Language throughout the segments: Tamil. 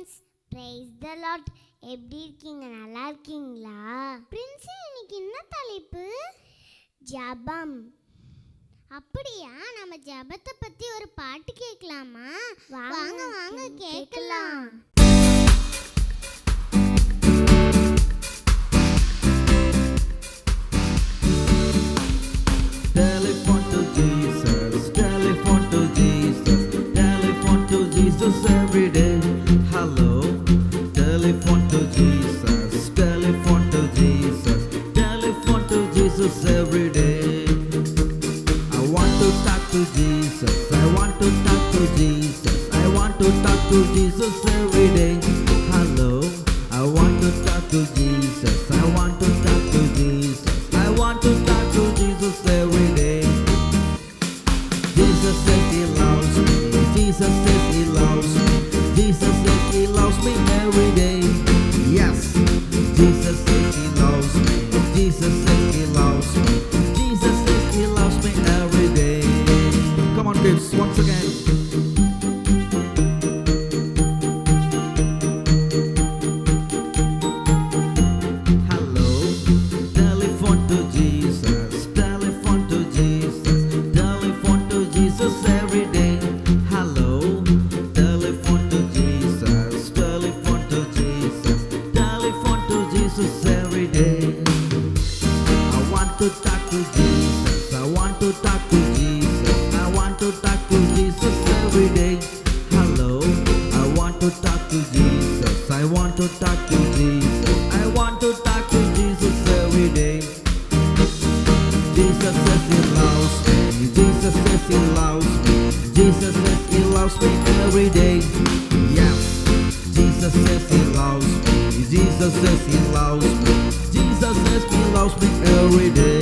Friends, price the Lord. எப்படி இருக்கீங்க? நல்லா இருக்கீங்களா? பிரின்ஸ், இன்னைக்கு என்ன தலைப்பு? ஜெபம். அப்படியா? நம்ம ஜெபத்தை பத்தி ஒரு பாட்டு கேட்கலாமா? வாங்க வாங்க கேட்கலாம். Telephone to Jesus, telephone to Jesus, telephone to Jesus every day. Hello, telephone to Jesus, telephone to Jesus, telephone to Jesus every day. I want to talk to Jesus, I want to talk to Jesus, I want to talk to Jesus every day. Hello, I want to talk to Jesus, I want to talk to Jesus, I want to talk to Jesus every day. Jesus says he loves me, Jesus says he loves me, Jesus says he loves me every day. Yes, Jesus says he loves me, Jesus says he loves me, Jesus says he loves me every day. Come on kids, once again. Hello, telephone to Jesus, telephone to Jesus, telephone to Jesus every day. Hello, telephone to Jesus, telephone to Jesus, telephone to Jesus every day. I want to talk to Jesus, I want to talk to Jesus, I want to talk to Jesus every day. Hello, I want to talk to Jesus, I want to talk to Jesus, I want to talk to Jesus every day. Jesus says he loves me, Jesus says he loves me, Jesus says he loves me every day. Yes, Jesus says he loves me, Jesus says he loves me, Jesus says he loves me every day.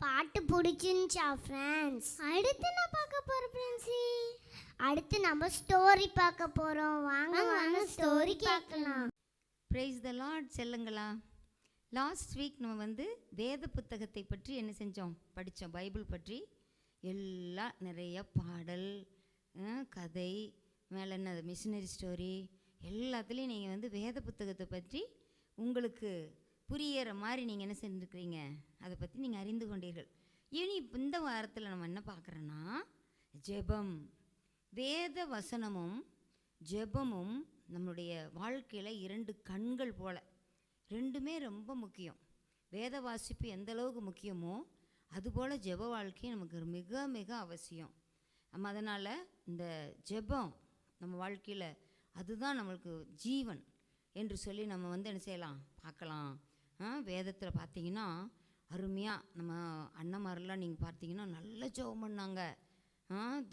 பாட்டு பிடிச்சிருந்துச்சா ஃப்ரெண்ட்ஸ்? அடுத்து நான் பார்க்க போகிறேன் ஃப்ரெண்ட்ஸி. அடுத்து நம்ம ஸ்டோரி பார்க்க போகிறோம். வாங்க வாங்க ஸ்டோரி பார்க்கலாம். பிரைஸ் த லார்ட் செல்லுங்களா. லாஸ்ட் வீக் நம்ம வேத புத்தகத்தை பற்றி என்ன செஞ்சோம்? படித்தோம். பைபிள் பற்றி எல்லாம் நிறைய பாடல், கதை, மேலே என்ன மிஷினரி ஸ்டோரி, எல்லாத்துலேயும் நீங்கள் வேத புத்தகத்தை பற்றி உங்களுக்கு புரியிற மாதிரி நீங்கள் என்ன செஞ்சுருக்கிறீங்க, அதை பற்றி நீங்கள் அறிந்து கொண்டீர்கள். இனி இந்த வாரத்தில் நம்ம என்ன பார்க்குறோன்னா, ஜெபம். வேத வசனமும் ஜெபமும் நம்மளுடைய வாழ்க்கையில் இரண்டு கண்கள் போல், ரெண்டுமே ரொம்ப முக்கியம். வேத வாசிப்பு எந்த அளவுக்கு முக்கியமோ அதுபோல் ஜெப வாழ்க்கை நமக்கு மிக மிக அவசியம். நம்ம அதனால் இந்த ஜெபம் நம்ம வாழ்க்கையில் அதுதான் நம்மளுக்கு ஜீவன் என்று சொல்லி நம்ம என்ன செய்யலாம், பார்க்கலாம். வேதத்தில் பார்த்தீங்கன்னா அருமையாக நம்ம அண்ணன்மாரெல்லாம் நீங்கள் பார்த்தீங்கன்னா நல்ல ஜெபம் பண்ணாங்க.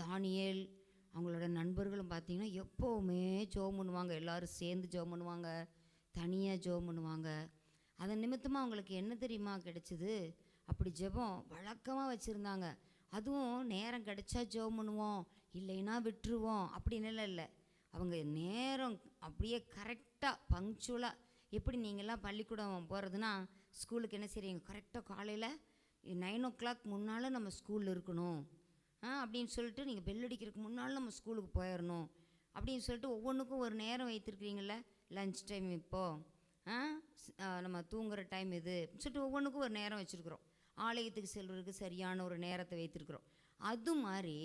தானியேல் அவங்களோட நண்பர்களும் பார்த்தீங்கன்னா எப்போவுமே ஜெபம் பண்ணுவாங்க, எல்லோரும் சேர்ந்து ஜெபம் பண்ணுவாங்க. தனியாக ஜெபம் பண்ணுவாங்க. அதன் நிமித்தமாக அவங்களுக்கு என்ன தெரியுமா கிடைச்சிது? அப்படி ஜெபம் வழக்கமாக வச்சுருந்தாங்க. அதுவும் நேரம் கிடைச்சா ஜெபம் பண்ணுவோம், இல்லைன்னா விட்டுருவோம் அப்படின்னு இல்லை. அவங்க நேரம் அப்படியே கரெக்டாக பங்க்சுவலாக, எப்படி நீங்கள்லாம் பள்ளிக்கூடம் போகிறதுனா ஸ்கூலுக்கு என்ன செய்றீங்க, கரெக்டாக காலையில் 9 o'clock முன்னால் நம்ம ஸ்கூலில் இருக்கணும் அப்படின்னு சொல்லிட்டு, நீங்கள் பெல் அடிக்கிறதுக்கு முன்னால் நம்ம ஸ்கூலுக்கு போயிடணும் அப்படின்னு சொல்லிட்டு ஒவ்வொன்றுக்கும் ஒரு நேரம் வைத்திருக்கிறீங்கள. லஞ்ச் டைம் இப்போது, நம்ம தூங்குகிற டைம் இது சொல்லிட்டு ஒவ்வொன்றுக்கும் ஒரு நேரம் வச்சுருக்குறோம். ஆலயத்துக்கு செல்வதற்கு சரியான ஒரு நேரத்தை வைத்திருக்கிறோம். அது மாதிரி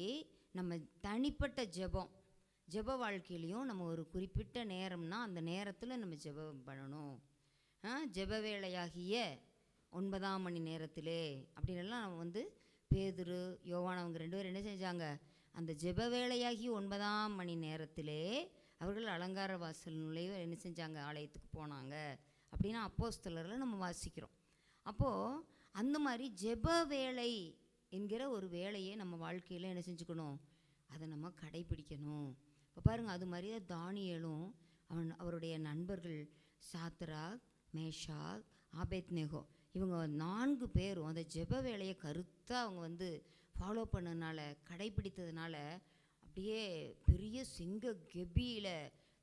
நம்ம தனிப்பட்ட ஜெப வாழ்க்கையிலையும் நம்ம ஒரு குறிப்பிட்ட நேரம்னா அந்த நேரத்தில் நம்ம ஜெபம் பண்ணணும். ஜெப வேளையாகிய 9ஆம் மணி நேரத்திலே அப்படின்லாம் நம்ம வந்து பேதுரு, யோவான் அவங்க 2 பேரும் என்ன செஞ்சாங்க? அந்த ஜெப வேளையாகி 9ஆம் மணி நேரத்திலே அவர்கள் அலங்கார வாசல் நுழைவு என்ன செஞ்சாங்க? ஆலயத்துக்கு போனாங்க அப்படின்னா அப்போஸ்தலரில் நம்ம வாசிக்கிறோம். அப்போது அந்த மாதிரி ஜெப வேளை என்கிற ஒரு வேலையை நம்ம வாழ்க்கையில் என்ன செஞ்சுக்கணும்? அதை நம்ம கடைபிடிக்கணும். இப்போ பாருங்கள், அது மாதிரியே தானியேலும் அவருடைய நண்பர்கள் சாத்ராக், மேஷாக், ஆபேத்நேகோ இவங்க 4 பேரும் அந்த ஜெப வேலையை கருத்தாக அவங்க வந்து ஃபாலோ பண்ணதுனால, கடைபிடித்ததுனால அப்படியே பெரிய சிங்க கெபியில்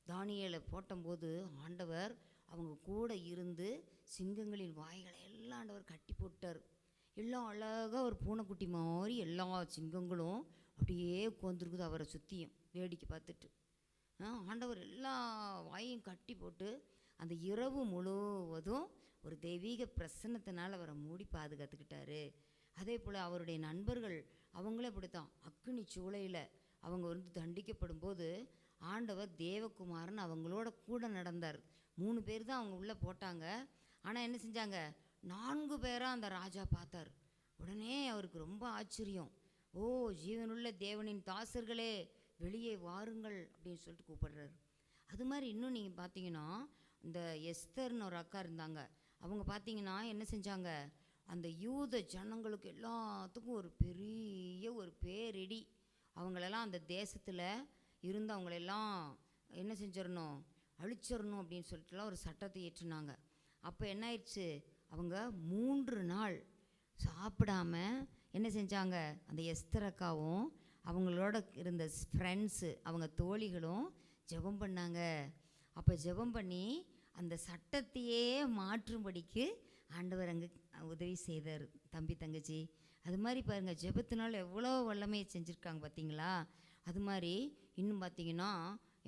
தானியேலை போட்டம்போது ஆண்டவர் அவங்க கூட இருந்து சிங்கங்களின் வாய்களை எல்லாம் ஆண்டவர் கட்டி போட்டார். எல்லாம் அழகாக ஒரு பூனைக்குட்டி மாதிரி எல்லா சிங்கங்களும் அப்படியே உட்காந்துருக்குது அவரை சுற்றியும் வேடிக்கை பார்த்துட்டு. ஆண்டவர் எல்லா வாயையும் கட்டி போட்டு அந்த இரவு முழுவதும் ஒரு தெய்வீக பிரசன்னத்தினால் அவரை மூடி பாதுகாத்துக்கிட்டாரு. அதே போல் அவருடைய நண்பர்கள் அவங்களே அப்படித்தான். அக்கினி சூளையில் அவங்க வந்து தண்டிக்கப்படும் போது ஆண்டவர் தேவகுமாரன் அவங்களோட கூட நடந்தார். 3 பேர் தான் அவங்க உள்ளே போட்டாங்க. ஆனால் என்ன செஞ்சாங்க? 4 பேராக அந்த ராஜா பார்த்தார். உடனே அவருக்கு ரொம்ப ஆச்சரியம். ஓ, ஜீவனுள்ள தேவனின் தாசர்களே வெளியே வாருங்கள் அப்படின்னு சொல்லிட்டு கூப்பிடுறாரு. அது மாதிரி இன்னும் நீங்கள் பார்த்தீங்கன்னா, இந்த எஸ்தர்னு ஒரு அக்கா இருந்தாங்க. அவங்க பார்த்தீங்கன்னா என்ன செஞ்சாங்க? அந்த யூத ஜனங்களுக்கு எல்லாத்துக்கும் ஒரு பெரிய ஒரு பேரிடி. அவங்களெல்லாம் அந்த தேசத்தில் இருந்து அவங்களெல்லாம் என்ன செஞ்சிடணும்? அழிச்சிடணும் அப்படின்னு சொல்லிட்டுலாம் ஒரு சட்டத்தை ஏற்றுனாங்க. அப்போ என்ன ஆயிடுச்சு? அவங்க 3 நாள் சாப்பிடாம என்ன செஞ்சாங்க? அந்த எஸ்தர் அக்காவும் அவங்களோட இருந்த ஃப்ரெண்ட்ஸு, அவங்க தோழிகளும் ஜெபம் பண்ணாங்க. அப்போ ஜெபம் பண்ணி அந்த சட்டத்தையே மாற்றும்படிக்கு ஆண்டவர் அங்கே உதவி செய்தார். தம்பி தங்கச்சி, அது மாதிரி பாருங்கள், ஜெபத்தினால் எவ்வளோ வல்லமையை செஞ்சுருக்காங்க பார்த்தீங்களா? அது மாதிரி இன்னும் பார்த்தீங்கன்னா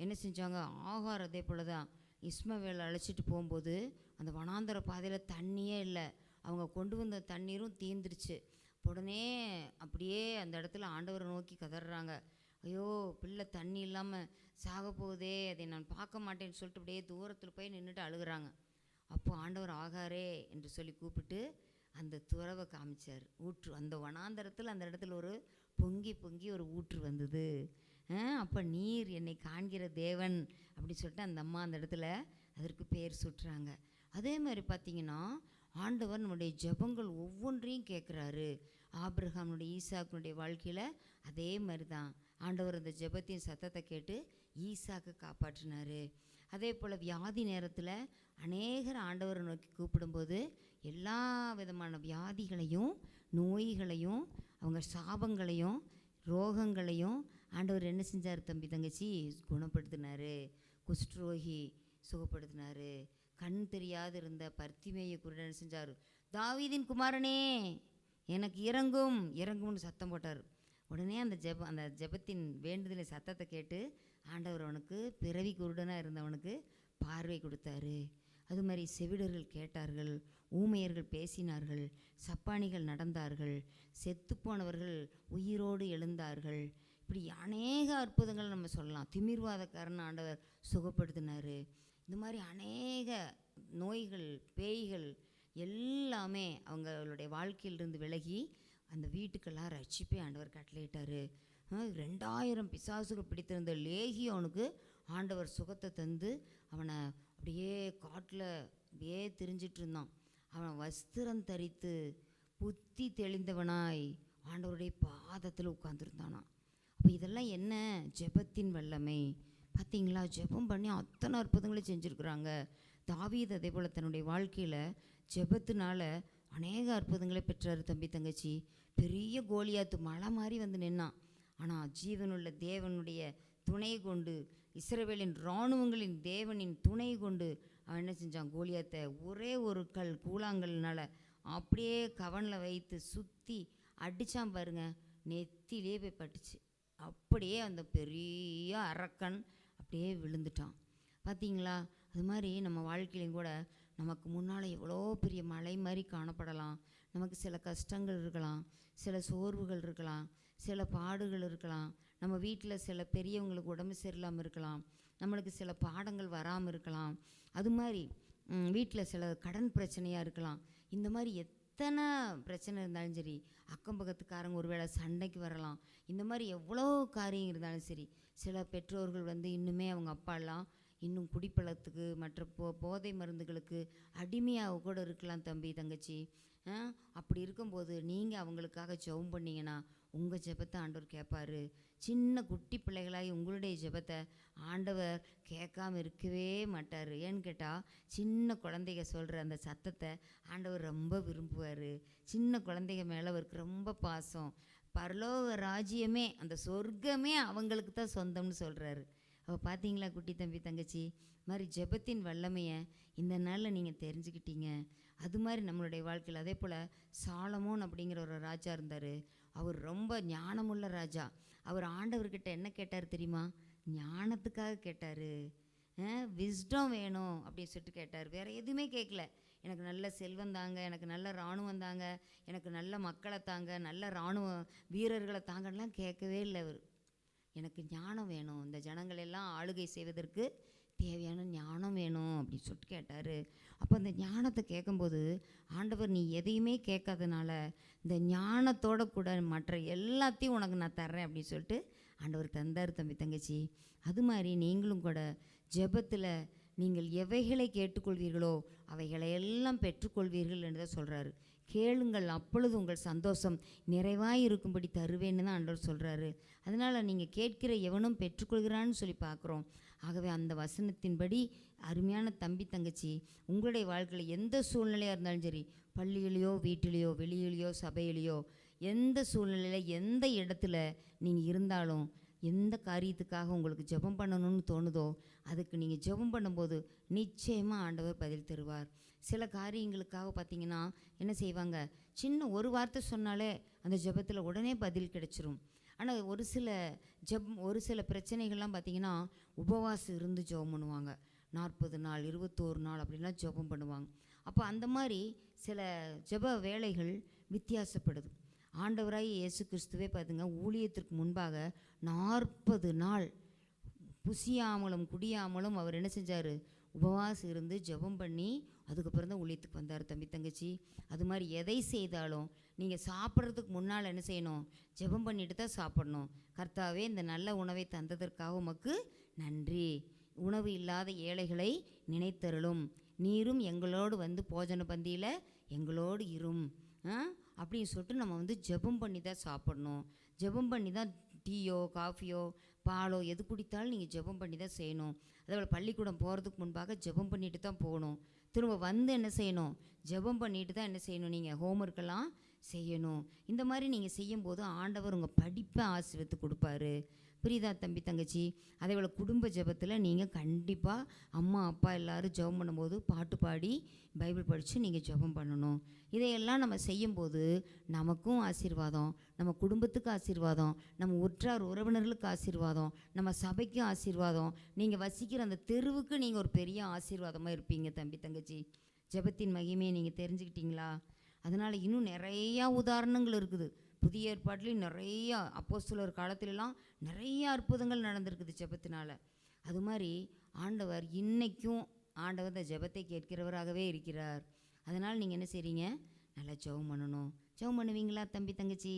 என்ன செஞ்சாங்க? ஆகார் அதே போல் தான். இஸ்மவேலை அழைச்சிட்டு போகும்போது அந்த வனாந்தர பாதையில் தண்ணியே இல்லை. அவங்க கொண்டு வந்த தண்ணீரும் தீர்ந்துருச்சு. உடனே அப்படியே அந்த இடத்துல ஆண்டவரை நோக்கி கதறாங்க. ஐயோ, பிள்ளை தண்ணி இல்லாமல் சாக போகுதே, அதை நான் பார்க்க மாட்டேன்னு சொல்லிட்டு அப்படியே தூரத்தில் போய் நின்றுட்டு அழுகிறாங்க. அப்போ ஆண்டவர் ஆகாரே என்று சொல்லி கூப்பிட்டு அந்த துறவை காமிச்சார். ஊற்று அந்த வனாந்தரத்தில் அந்த இடத்துல ஒரு பொங்கி ஒரு ஊற்று வந்தது. அப்போ நீர் என்னை காண்கிற தேவன் அப்படி சொல்லிட்டு அந்த அம்மா அந்த இடத்துல அதற்கு பேர் சுட்டுறாங்க. அதே மாதிரி பார்த்திங்கன்னா ஆண்டவர் நம்முடைய ஜெபங்கள் ஒவ்வொன்றையும் கேட்குறாரு. ஆபிரகாமுடைய ஈசாக்கினுடைய வாழ்க்கையில் அதே மாதிரி தான் ஆண்டவர் அந்த ஜெபத்தின் சத்தத்தை கேட்டு ஈசாக்கு காப்பாற்றினார். அதே போல் வியாதி நேரத்தில் அநேகர் ஆண்டவரை நோக்கி கூப்பிடும்போது எல்லா விதமான வியாதிகளையும் நோய்களையும் அவங்க சாபங்களையும் ரோகங்களையும் ஆண்டவர் என்ன செஞ்சார் தம்பி தங்கச்சி? குணப்படுத்தினார். குஷ்டரோகி சுகப்படுத்தினார். கண் தெரியாது இருந்த பர்த்திமேய குருடன் செஞ்சார். தாவீதின் குமாரனே எனக்கு இறங்கும்னு சத்தம் போட்டார். உடனே அந்த ஜெபத்தின் வேண்டுதலை சத்தத்தை கேட்டு ஆண்டவர் அவனுக்கு பிறவி குருடனாக இருந்தவனுக்கு பார்வை கொடுத்தாரு. அது மாதிரி செவிடர்கள் கேட்டார்கள், ஊமையர்கள் பேசினார்கள், சப்பானிகள் நடந்தார்கள், செத்துப்போனவர்கள் உயிரோடு எழுந்தார்கள். இப்படி அநேக அற்புதங்கள் நம்ம சொல்லலாம். திமிர்வாதக்காரன் ஆண்டவர் சுகப்படுத்தினார். இந்த மாதிரி அநேக நோய்கள் பேய்கள் எல்லாமே அவங்களுடைய வாழ்க்கையிலிருந்து விலகி அந்த வீட்டுக்கெல்லாம் ரட்சிப்பே ஆண்டவர் கட்டளையிட்டார். 2000 பிசாசுகள் பிடித்திருந்த லேகியோனுக்கு ஆண்டவர் சுகத்தை தந்து அவனை அப்படியே காட்டில் அப்படியே திரிஞ்சிட்டு இருந்தான். அவன் வஸ்திரம் தரித்து புத்தி தெளிந்தவனாய் ஆண்டவருடைய பாதத்தில் உட்கார்ந்துருந்தானான். அப்போ இதெல்லாம் என்ன? ஜெபத்தின் வல்லமை. பார்த்தீங்களா? ஜெபம் பண்ணி அத்தனை அற்புதங்களையும் செஞ்சுருக்குறாங்க. தாவீது அதே போல் தன்னுடைய வாழ்க்கையில் ஜெபத்தினால அநேக அற்புதங்களை பெற்றார் தம்பி தங்கச்சி. பெரிய கோலியாத்து மலை மாதிரி வந்து நின்னான். ஆனால் ஜீவனுள்ள தேவனுடைய துணை கொண்டு, இஸ்ரவேலின் இராணுவங்களின் தேவனின் துணை கொண்டு அவன் என்ன செஞ்சான், கோலியாத்தை ஒரே ஒரு கூழாங்கல்னால அப்படியே கவனில் வைத்து சுற்றி அடித்தான் பாருங்க. நெத்திலே போய் பட்டுச்சு. அப்படியே அந்த பெரிய அரக்கன் அப்படியே விழுந்துட்டான். பார்த்தீங்களா? அது மாதிரி நம்ம வாழ்க்கையிலையும் கூட நமக்கு முன்னால் எவ்வளோ பெரிய மலை மாதிரி காணப்படலாம். நமக்கு சில கஷ்டங்கள் இருக்கலாம், சில சோர்வுகள் இருக்கலாம், சில பாடுகள் இருக்கலாம். நம்ம வீட்டில் சில பெரியவங்களுக்கு உடம்பு சரியில்லாமல் இருக்கலாம், நம்மளுக்கு சில பாடங்கள் வராமல் இருக்கலாம். அது மாதிரி வீட்டில் சில கடன் பிரச்சனையாக இருக்கலாம். இந்த மாதிரி எத்தனை பிரச்சனை இருந்தாலும் சரி, அக்கம் பக்கத்துக்காரங்க ஒரு வேளை சண்டைக்கு வரலாம். இந்த மாதிரி எவ்வளோ காரியம் இருந்தாலும் சரி, சில பெற்றோர்கள் வந்து இன்னுமே அவங்க அப்பாலாம் இன்னும் குடிப்பழத்துக்கு மற்ற போதை மருந்துகளுக்கு அடிமையாக கூட இருக்கலாம் தம்பி தங்கச்சி. அப்படி இருக்கும்போது நீங்கள் அவங்களுக்காக ஜெபம் பண்ணிங்கன்னா உங்கள் ஜெபத்தை ஆண்டவர் கேட்பார். சின்ன குட்டி பிள்ளைகளாகி உங்களுடைய ஜெபத்தை ஆண்டவர் கேட்காம இருக்கவே மாட்டார். ஏன்னு கேட்டால் சின்ன குழந்தைங்க சொல்கிற அந்த சத்தத்தை ஆண்டவர் ரொம்ப விரும்புவார். சின்ன குழந்தைங்க மேலே அவருக்கு ரொம்ப பாசம். பரலோக ராஜ்யமே, அந்த சொர்க்கமே அவங்களுக்கு தான் சொந்தம்னு சொல்கிறாரு. அப்போ பார்த்தீங்களா குட்டி தம்பி தங்கச்சி, மாதிரி ஜெபத்தின் வல்லமையை இந்த நாளில் நீங்கள் தெரிஞ்சுக்கிட்டீங்க. அது மாதிரி நம்மளுடைய வாழ்க்கையில் அதே போல் சாலமோன் அப்படிங்கிற ஒரு ராஜா இருந்தார். அவர் ரொம்ப ஞானமுள்ள ராஜா. அவர் ஆண்டவர்கிட்ட என்ன கேட்டார் தெரியுமா? ஞானத்துக்காக கேட்டார். விஸ்டம் வேணும் அப்படின்னு சொல்லிட்டு கேட்டார். வேறு எதுவுமே கேட்கல. எனக்கு நல்ல செல்வம் தாங்க, எனக்கு நல்ல இராணுவம் தாங்க, எனக்கு நல்ல மக்களை தாங்க, நல்ல இராணுவ வீரர்களை தாங்கலாம் கேட்கவே இல்லை. அவர் எனக்கு ஞானம் வேணும், இந்த ஜனங்களெல்லாம் ஆளுகை செய்வதற்கு தேவையான ஞானம் வேணும் அப்படின்னு சொல்லிட்டு கேட்டார். அப்போ அந்த ஞானத்தை கேட்கும்போது ஆண்டவர் நீ எதையுமே கேட்காதனால இந்த ஞானத்தோட கூட மற்ற எல்லாத்தையும் உனக்கு நான் தர்றேன் அப்படின்னு சொல்லிட்டு ஆண்டவர் தந்தார் தம்பி தங்கச்சி. அது மாதிரி நீங்களும் கூட ஜெபத்தில் நீங்கள் எவைகளை கேட்டுக்கொள்வீர்களோ அவைகளை எல்லாம் பெற்றுக்கொள்வீர்கள் என்று தான் சொல்கிறாரு. கேளுங்கள் அப்பொழுது உங்கள் சந்தோஷம் நிறைவாக இருக்கும்படி தருவேன்னு தான் ஆண்டவர் சொல்கிறாரு. அதனால் நீங்கள் கேட்கிற எவனும் பெற்றுக்கொள்கிறான்னு சொல்லி பார்க்குறோம். ஆகவே அந்த வசனத்தின்படி அருமையான தம்பி தங்கச்சி, உங்களுடைய வாழ்க்கையில் எந்த சூழ்நிலையாக இருந்தாலும் சரி, பள்ளியிலையோ வீட்டிலையோ வெளியிலையோ சபையிலையோ எந்த சூழ்நிலையில் எந்த இடத்துல நீங்கள் இருந்தாலும் எந்த காரியத்துக்காக உங்களுக்கு ஜெபம் பண்ணணும்னு தோணுதோ அதுக்கு நீங்கள் ஜெபம் பண்ணும்போது நிச்சயமாக ஆண்டவர் பதில் தருவார். சில காரியங்களுக்காக பார்த்தீங்கன்னா என்ன செய்வாங்க, சின்ன ஒரு வார்த்தை சொன்னாலே அந்த ஜெபத்தில் உடனே பதில் கிடைச்சிரும். ஆனால் ஒரு சில பிரச்சனைகள்லாம் பார்த்திங்கன்னா உபவாசம் இருந்து ஜெபம் பண்ணுவாங்க. 40 நாள் 21 நாள் அப்படின்லாம் ஜெபம் பண்ணுவாங்க. அப்போ அந்த மாதிரி சில ஜெப வேலைகள் வித்தியாசப்படுது. ஆண்டவராய் இயேசு கிறிஸ்துவே பார்த்துங்க, ஊழியத்திற்கு முன்பாக 40 நாள் புசியாமலும் குடியாமலும் அவர் என்ன செஞ்சார், உபவாசம் இருந்து ஜெபம் பண்ணி அதுக்கப்புறம் தான் ஊழியத்துக்கு வந்தார் தம்பி தங்கச்சி. அது மாதிரி எதை செய்தாலும் நீங்கள் சாப்பிட்றதுக்கு முன்னால் என்ன செய்யணும், ஜெபம் பண்ணிட்டு தான் சாப்பிடணும். கர்த்தாவே இந்த நல்ல உணவை தந்ததற்காக உமக்கு நன்றி, உணவு இல்லாத ஏழைகளை நினைத்தருளும், நீரும் எங்களோடு வந்து போஜன பந்தியில் எங்களோடு இரும் அப்படின்னு சொல்லிட்டு நம்ம வந்து ஜெபம் பண்ணி தான் சாப்பிடணும். ஜெபம் பண்ணி தான் டீயோ காஃபியோ பாலோ எது குடித்தாலும் நீங்கள் ஜெபம் பண்ணி தான் செய்யணும். அதேபோல் பள்ளிக்கூடம் போகிறதுக்கு முன்பாக ஜெபம் பண்ணிட்டு தான் போகணும். திரும்ப வந்து என்ன செய்யணும், ஜெபம் பண்ணிட்டு தான் என்ன செய்யணும், நீங்கள் ஹோம்ஒர்க்கெல்லாம் செய்யணும். இந்த மாதிரி நீங்கள் செய்யும்போது ஆண்டவர் உங்கள் படிப்பை ஆசீர்வதித்து கொடுப்பாரு. புரியுதா தம்பி தங்கச்சி? அதேபோல் குடும்ப ஜெபத்தில் நீங்கள் கண்டிப்பாக அம்மா அப்பா எல்லோரும் ஜெபம் பண்ணும்போது பாட்டு பாடி பைபிள் படித்து நீங்கள் ஜெபம் பண்ணணும். இதையெல்லாம் நம்ம செய்யும்போது நமக்கும் ஆசீர்வாதம், நம்ம குடும்பத்துக்கு ஆசீர்வாதம், நம்ம உற்றார் உறவினர்களுக்கு ஆசீர்வாதம், நம்ம சபைக்கும் ஆசீர்வாதம், நீங்கள் வசிக்கிற அந்த தெருவுக்கு நீங்கள் ஒரு பெரிய ஆசீர்வாதமாக இருப்பீங்க தம்பி தங்கச்சி. ஜெபத்தின் மகிமையை நீங்கள் தெரிஞ்சுக்கிட்டீங்களா? அதனால் இன்னும் நிறையா உதாரணங்கள் இருக்குது. புதிய ஏற்பாட்டிலையும் நிறையா அப்போஸ்தலர் காலத்திலலாம் நிறைய அற்புதங்கள் நடந்திருக்குது ஜெபத்தினால. அது மாதிரி ஆண்டவர் இன்றைக்கும் ஆண்டவர் இந்த ஜெபத்தை கேட்கிறவராகவே இருக்கிறார். அதனால் நீங்கள் என்ன செய்கிறீங்க, நல்லா ஜெபம் பண்ணணும். ஜெபம் பண்ணுவீங்களா தம்பி தங்கச்சி?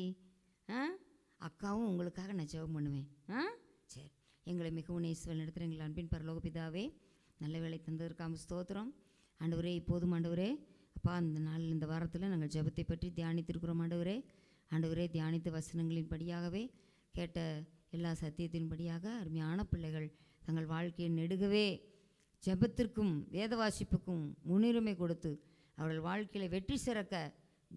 அக்காவும் உங்களுக்காக நான் ஜெபம் பண்ணுவேன். சரி, எங்களை மிகவும் நேசுவல் நடத்துகிற எங்கள் அன்பின் பரலோக பிதாவே, நல்ல வேலை தந்ததற்காக ஸ்தோத்திரம். ஆண்டவரே, இப்போதும் ஆண்டவரே அப்பா அந்த நாள் இந்த வாரத்தில் நாங்கள் ஜெபத்தை பற்றி தியானித்திருக்கிறோம். ஆண்டவரே தியானித்த வசனங்களின் படியாகவே கேட்ட எல்லா சத்தியத்தின்படியாக அருமையான பிள்ளைகள் தங்கள் வாழ்க்கையை நெடுகவே ஜெபத்திற்கும் வேத வாசிப்புக்கும் முன்னுரிமை கொடுத்து அவர்கள் வாழ்க்கையில் வெற்றி சிறக்க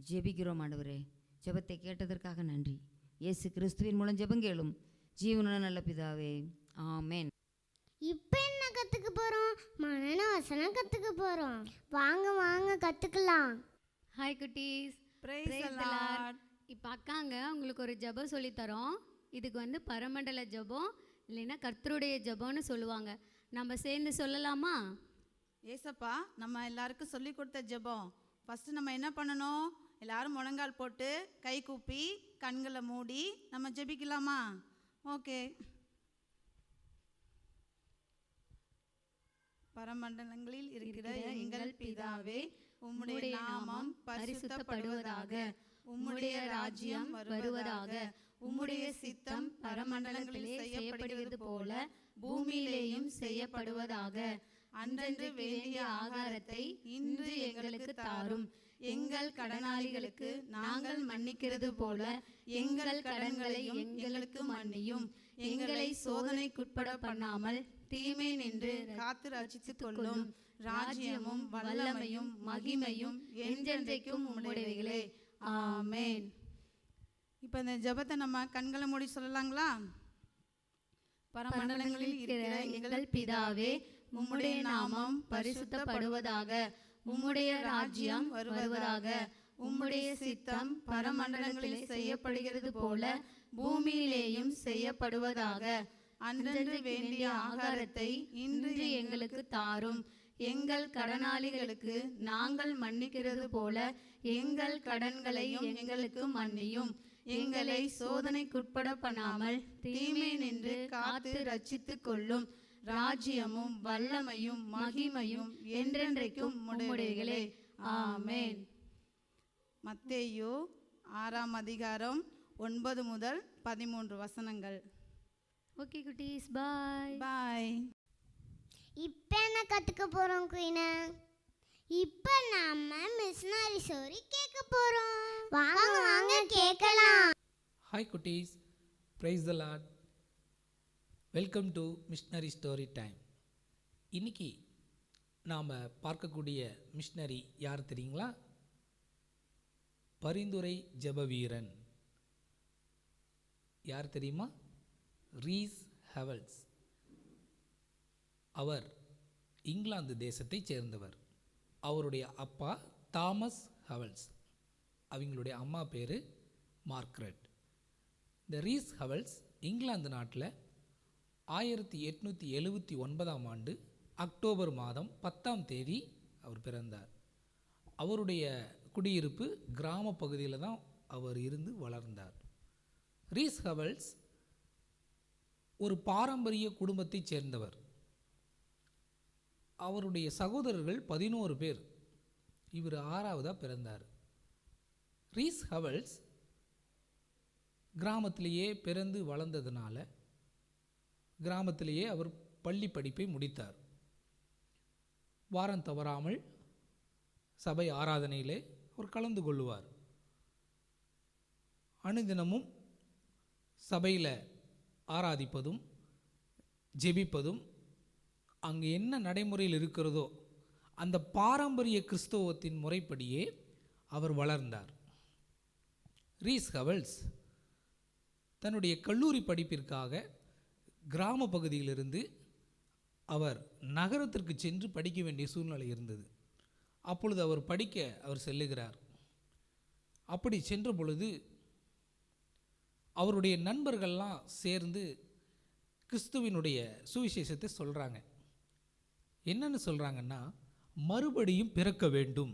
ஜெபிக்கிறோம் ஆண்டவரே. ஜெபத்தை கேட்டதற்காக நன்றி. இயேசு கிறிஸ்துவின் மூலம் ஜெபங்கேளும் ஜீவனுள்ள நல்ல பிதாவே, ஆமென். இப்போ என்ன கற்றுக்க போகிறோம்? மனன வசனம் கற்றுக்க போகிறோம். வாங்க வாங்க கற்றுக்கலாம். ஹாய் குட்டீஸ், Praise Praise the the Lord. Lord. இப்போ அக்காங்க உங்களுக்கு ஒரு ஜெபம் சொல்லித்தரோம். இதுக்கு வந்து பரமண்டல ஜெபம் இல்லைன்னா கர்த்தருடைய ஜெபம்னு சொல்லுவாங்க. நம்ம சேர்ந்து சொல்லலாமா? ஏசப்பா நம்ம எல்லாருக்கும் சொல்லி கொடுத்த ஜெபம். ஃபஸ்ட்டு நம்ம என்ன பண்ணணும்? எல்லாரும் முழங்கால் போட்டு கை கூப்பி கண்களை மூடி நம்ம ஜெபிக்கலாமா? ஓகே. பரமண்டலங்களில் இருக்கிற எங்கள் பிதாவே, உம்முடைய நாமம் பரிசுத்தப்படுவதாக, உம்முடைய ராஜ்யம் வருவதாக, உம்முடைய சித்தம் பரமண்டலங்களில் செய்யப்படுவது போல பூமியிலேயும் செய்யப்படுவதாக. அன்றன்று வேண்டிய ஆகாரத்தை இன்று எங்களுக்கு தாரும். எங்கள் கடனாளிகளுக்கு நாங்கள் மன்னிக்கிறது போல எங்கள் கடன்களையும் எங்களுக்கு மன்னியும். எங்களை சோதனைக்குட்பட பண்ணாமல் தீமை நின்று காத்து ரட்சித்துக் கொள்ளும். ராஜ்யமும் வல்லமையும் மகிமையும் என்றென்றைக்கும் உம்முடையவைகளே. ஆமென். இப்போ இந்த ஜெபத்தை நம்ம கண்களை மூடி சொல்லலாங்களா? பரமண்டலங்களில் இருக்கிற எங்கள் பிதாவே, உம்முடைய நாமம் பரிசுத்தப்படுவதாக, உம்முடைய ராஜ்யம் வருவதாக, உம்முடைய சித்தம் பரமண்டலங்களில் செய்யப்படுகிறது போல பூமியிலேயும் செய்யப்படுவதாக. அன்றன்று வேண்டிய ஆகாரத்தை இன்று எங்களுக்கு தாரும். எங்கள் கடனாளிகளுக்கு நாங்கள் மன்னிக்கிறது போல எங்கள் கடன்களையும் எங்களுக்கு மன்னியும். எங்களை சோதனைக்குட்பட பண்ணாமல் தீமை நின்று காத்து ரட்சித்துக் கொள்ளும். ராஜ்யமும் வல்லமையும் மகிமையும் என்றென்றைக்கும் உம்முடையவைகளே. ஆமென். மத்தேயு 6ஆம் அதிகாரம் 9 முதல் 13 வசனங்கள். ஓகே குட்டீஸ், பாய். பாய். இப்போ என்ன கற்றுக்க போகிறோம் குயினு? இப்போ நம்ம மிஷனரி ஸ்டோரி கேட்க போகிறோம். வாங்க வாங்க கேட்கலாம். ஹாய் குட்டீஸ், price the Lord. Welcome to missionary story time. இன்னைக்கு நாம் பார்க்கக்கூடிய மிஷனரி யார் தெரியுங்களா? பரிந்துரை ஜெப வீரன். யார் தெரியுமா? ரீஸ் ஹெவல்ஸ். அவர் இங்கிலாந்து தேசத்தைச் சேர்ந்தவர். அவருடைய அப்பா தாமஸ் ஹெவல்ஸ், அவங்களுடைய அம்மா பேர் மார்க்ரெட். இந்த ரீஸ் ஹெவல்ஸ் இங்கிலாந்து நாட்டில் 1879ஆம் ஆண்டு அக்டோபர் மாதம் 10ஆம் தேதி அவர் பிறந்தார். அவருடைய குடியிருப்பு கிராம பகுதியில் தான் அவர் இருந்து வளர்ந்தார். ரீஸ் ஹெவல்ஸ் ஒரு பாரம்பரிய குடும்பத்தைச் சேர்ந்தவர். அவருடைய சகோதரர்கள் 11 பேர். இவர் 6ஆவதாக பிறந்தார். ரீஸ் ஹெவல்ஸ் கிராமத்திலேயே பிறந்து வளர்ந்ததுனால கிராமத்திலேயே அவர் பள்ளி படிப்பை முடித்தார். வாரம் தவறாமல் சபை ஆராதனையிலே அவர் கலந்து கொள்ளுவார். அனுதினமும் சபையில் ஆராதிப்பதும் ஜெபிப்பதும் அங்கே என்ன நடைமுறையில் இருக்கிறதோ அந்த பாரம்பரிய கிறிஸ்தவத்தின் முறைப்படியே அவர் வளர்ந்தார். ரீஸ் ஹெவல்ஸ் தன்னுடைய கல்லூரி படிப்பிற்காக கிராம பகுதியிலிருந்து அவர் நகரத்திற்கு சென்று படிக்க வேண்டிய சூழ்நிலை இருந்தது. அப்பொழுது அவர் செல்லுகிறார். அப்படி சென்ற பொழுது அவருடைய நண்பர்கள்லாம் சேர்ந்து கிறிஸ்துவினுடைய சுவிசேஷத்தை சொல்கிறாங்க. என்னன்னு சொல்கிறாங்கன்னா, மறுபடியும் பிறக்க வேண்டும்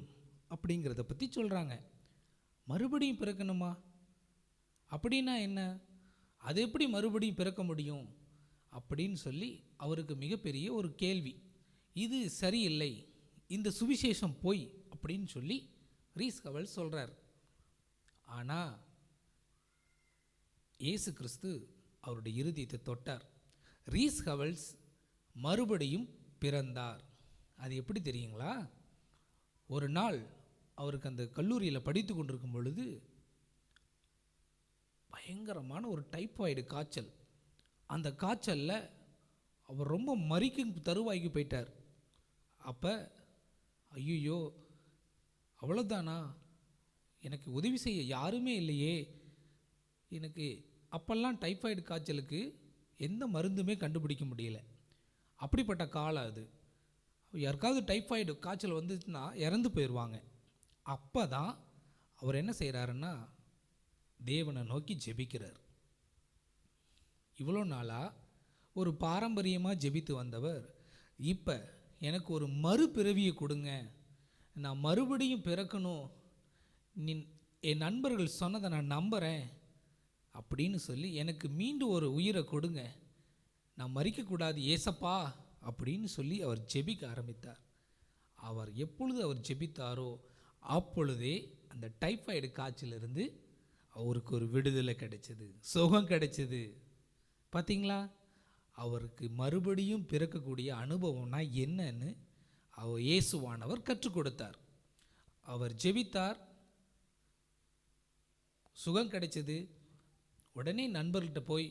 அப்படிங்கிறத பற்றி சொல்கிறாங்க. மறுபடியும் பிறக்கணுமா? அப்படின்னா என்ன? அது எப்படி மறுபடியும் பிறக்க முடியும் அப்படின்னு சொல்லி அவருக்கு மிகப்பெரிய ஒரு கேள்வி. இது சரியில்லை, இந்த சுவிசேஷம் போய் அப்படின்னு சொல்லி ரீஸ் ஹெவல்ஸ் சொல்கிறார். ஆனால் இயேசு கிறிஸ்து அவருடைய இருதயத்தை தொட்டார். ரீஸ் ஹெவல்ஸ் மறுபடியும் பிறந்தார். அது எப்படி தெரியுங்களா? ஒரு நாள் அவருக்கு அந்த கல்லூரியில் படித்து கொண்டிருக்கும் பொழுது பயங்கரமான ஒரு டைப்பாய்டு காய்ச்சல். அந்த காய்ச்சலில் அவர் ரொம்ப மரிக்கும் தருவாய்க்கு போயிட்டார். அப்போ ஐயோ அவ்வளோதானா, எனக்கு உதவி செய்ய யாருமே இல்லையே, எனக்கு அப்போல்லாம் டைஃபாய்டு காய்ச்சலுக்கு எந்த மருந்துமே கண்டுபிடிக்க முடியல, அப்படிப்பட்ட காலம் அது. யாருக்காவது டைஃபாய்டு காய்ச்சல் வந்துச்சுன்னா இறந்து போயிடுவாங்க. அப்போ தான் அவர் என்ன செய்கிறாருன்னா தேவனை நோக்கி ஜெபிக்கிறார். இவ்வளோ நாளாக ஒரு பாரம்பரியமாக ஜெபித்து வந்தவர் இப்போ எனக்கு ஒரு மறுபிறவியை கொடுங்க, நான் மறுபடியும் பிறக்கணும், என் நண்பர்கள் சொன்னதை நான் நம்புகிறேன் அப்படின்னு சொல்லி எனக்கு மீண்டும் ஒரு உயிரை கொடுங்க, நான் மறிக்கக்கூடாது ஏசப்பா அப்படின்னு சொல்லி அவர் ஜெபிக்க ஆரம்பித்தார். அவர் எப்பொழுது அவர் ஜெபித்தாரோ அப்பொழுதே அந்த டைஃபாய்டு காய்ச்சலிருந்து அவருக்கு ஒரு விடுதலை கிடைச்சது, சுகம் கிடைச்சது. பார்த்தீங்களா, அவருக்கு மறுபடியும் பிறக்கக்கூடிய அனுபவம்னா என்னன்னு அவர் இயேசுவானவர் கற்றுக் கொடுத்தார். அவர் ஜெபித்தார், சுகம் கிடைச்சது. உடனே நண்பர்கிட்ட போய்